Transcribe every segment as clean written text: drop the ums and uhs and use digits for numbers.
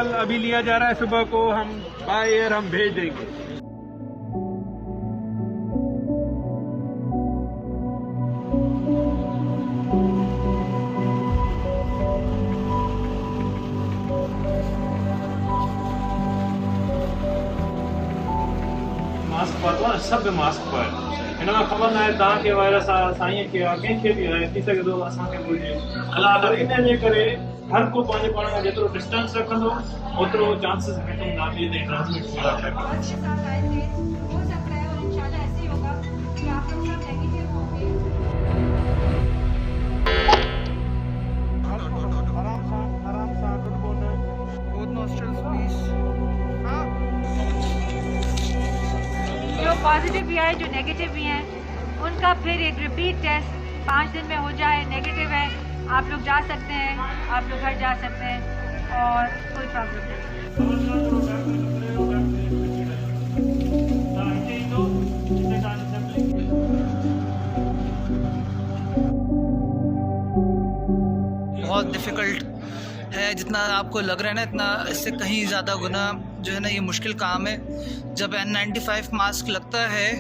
माल अभी लिया जा रहा है, सुबह को हम बाय एयर हम भेज देंगे। मास्क पातो सब मास्क पाए इनमें खबर ना है तव्हांखे वायरस आहे साईं खे आहे कंहिंखे बि आहे थी सघे थो असांखे घुरिजे अलाह इन जे करे हर को पंहिंजे पाण खां जेतिरो डिस्टेंस रखंदो ओतिरो चांसिस घटि हूंदा ॿिए ते ट्रांसमिट थींदा। हो सकता है और इंशाल्लाह ऐसे ही होगा कि आप लोग सब नेगेटिव होंगे। आराम सां good border both nostrils please. जो पॉजिटिव भी है जो नेगेटिव भी हैं उनका फिर एक रिपीट टेस्ट 5 दिन में हो जाए, नेगेटिव है आप लोग जा सकते हैं, आप लोग घर जा सकते हैं और कोई प्रॉब्लम नहीं। बहुत डिफ़िकल्ट है जितना आपको लग रहा है ना, इतना इससे कहीं ज़्यादा गुना जो है ना ये मुश्किल काम है। जब N95 मास्क लगता है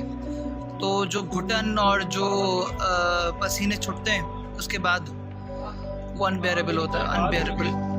तो जो घुटन और जो पसीने छूटते हैं उसके बाद वो अनबेरेबल होता है, unbearable.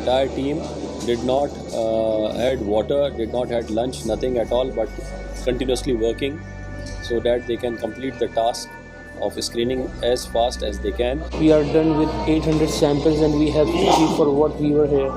Entire team did not had water, did not had lunch, nothing at all, but continuously working so that they can complete the task of screening as fast as they can. We are done with 800 samples and we have 50 for what we were here.